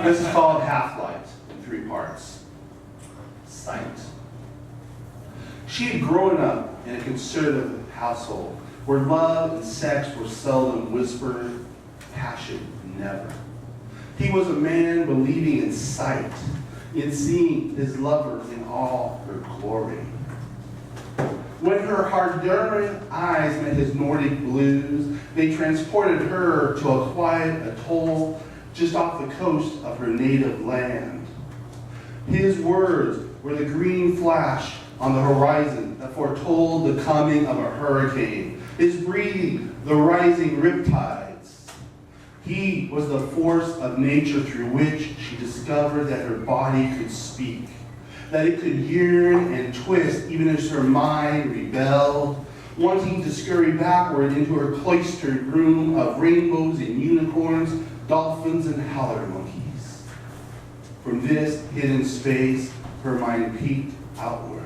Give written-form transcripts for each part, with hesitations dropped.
This is called Half-Light in 3 parts. Sight. She had grown up in a conservative household where love and sex were seldom whispered, passion never. He was a man believing in sight, in seeing his lover in all her glory. When her Hardurian eyes met his Nordic blues, they transported her to a quiet atoll just off the coast of her native land. His words were the green flash on the horizon that foretold the coming of a hurricane. His breathing, the rising riptides. He was the force of nature through which she discovered that her body could speak, that it could yearn and twist even as her mind rebelled, wanting to scurry backward into her cloistered room of rainbows and unicorns, dolphins and howler monkeys. From this hidden space, her mind peeked outward.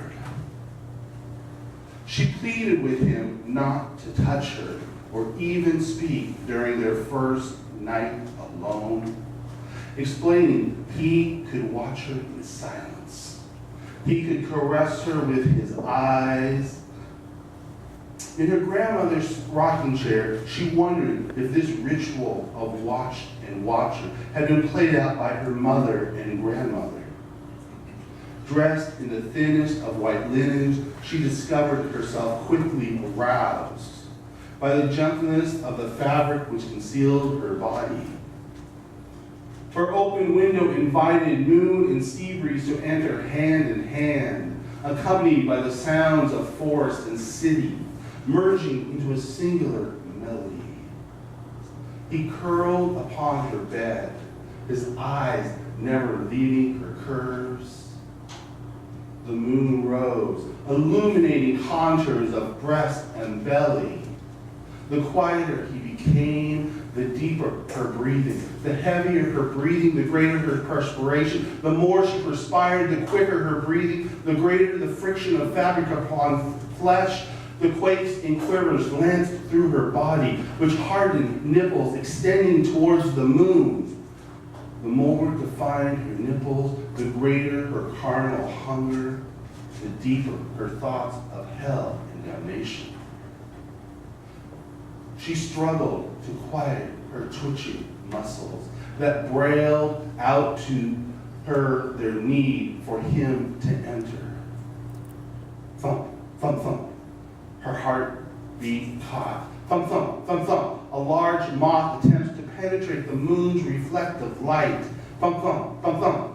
She pleaded with him not to touch her or even speak during their first night alone, explaining he could watch her in silence. He could caress her with his eyes. In her grandmother's rocking chair, she wondered if this ritual of watch and watcher had been played out by her mother and grandmother. Dressed in the thinnest of white linens, she discovered herself quickly aroused by the gentleness of the fabric which concealed her body. Her open window invited moon and sea breeze to enter hand in hand, accompanied by the sounds of forest and city, merging into a singular melody. He curled upon her bed, his eyes never leaving her curves. The moon rose, illuminating contours of breast and belly. The quieter he became, the deeper her breathing. The heavier her breathing, the greater her perspiration. The more she perspired, the quicker her breathing, the greater the friction of fabric upon flesh. The quakes and quivers lanced through her body, which hardened nipples extending towards the moon. The more defined her nipples, the greater her carnal hunger, the deeper her thoughts of hell and damnation. She struggled to quiet her twitching muscles that brailed out to her their need for him to enter. Thump, thump, thump. Her heart beat caught. Thump, thump, thump, thump. A large moth attempts to penetrate the moon's reflective light. Thump, thump, thump, thump.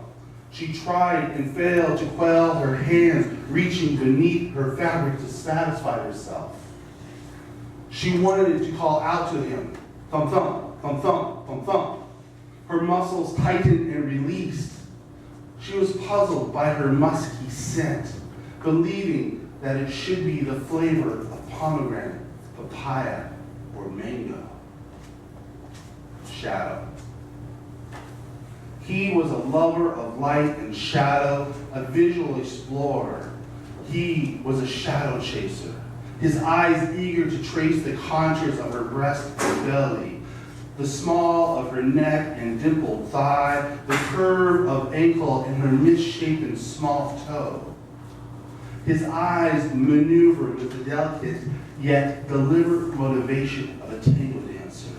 She tried and failed to quell her hands reaching beneath her fabric to satisfy herself. She wanted to call out to him, thump, thump, thump, thump, thump, thump. Her muscles tightened and released. She was puzzled by her musky scent, believing that it should be the flavor of pomegranate, papaya, or mango. Shadow. He was a lover of light and shadow, a visual explorer. He was a shadow chaser, his eyes eager to trace the contours of her breast and belly, the small of her neck and dimpled thigh, the curve of ankle and her misshapen small toe. His eyes maneuvered with the delicate yet deliberate motivation of a tango dancer.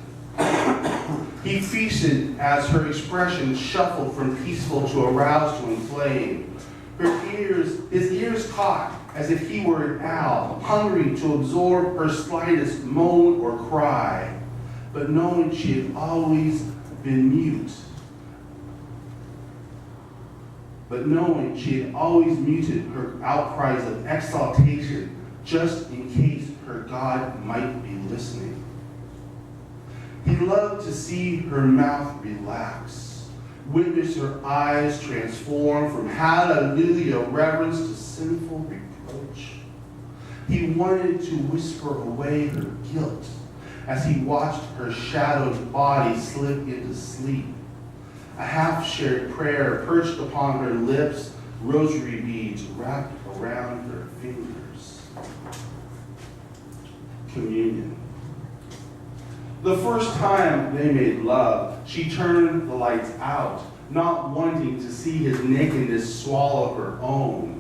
He feasted as her expression shuffled from peaceful to aroused to inflamed. His ears caught as if he were an owl, hungry to absorb her slightest moan or cry, but knowing she had always been mute. But knowing she had always muted her outcries of exaltation just in case her God might be listening. He loved to see her mouth relax, witness her eyes transform from hallelujah reverence to sinful reproach. He wanted to whisper away her guilt as he watched her shadowed body slip into sleep. A half-shared prayer perched upon her lips, rosary beads wrapped around her fingers. Communion. The first time they made love, she turned the lights out, not wanting to see his nakedness swallow her own.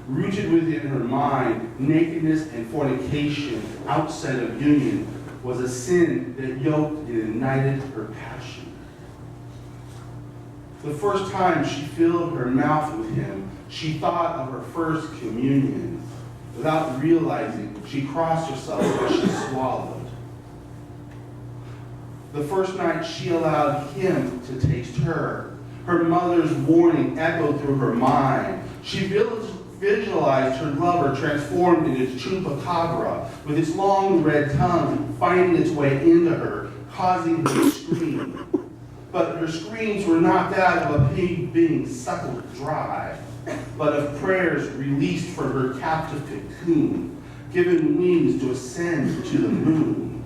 Rooted within her mind, nakedness and fornication outside of union was a sin that yoked and ignited her passion. The first time she filled her mouth with him, she thought of her first communion. Without realizing, she crossed herself as she swallowed. The first night she allowed him to taste her. Her mother's warning echoed through her mind. She visualized her lover transformed into chupacabra, with its long red tongue finding its way into her, causing her to scream. But her screams were not that of a pig being suckled dry, but of prayers released from her captive cocoon, given wings to ascend to the moon.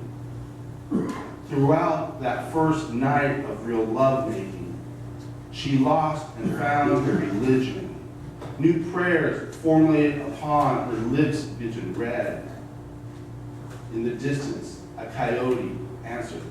Throughout that first night of real lovemaking, she lost and found her religion. New prayers formulated upon her lips vision red. In the distance, a coyote answered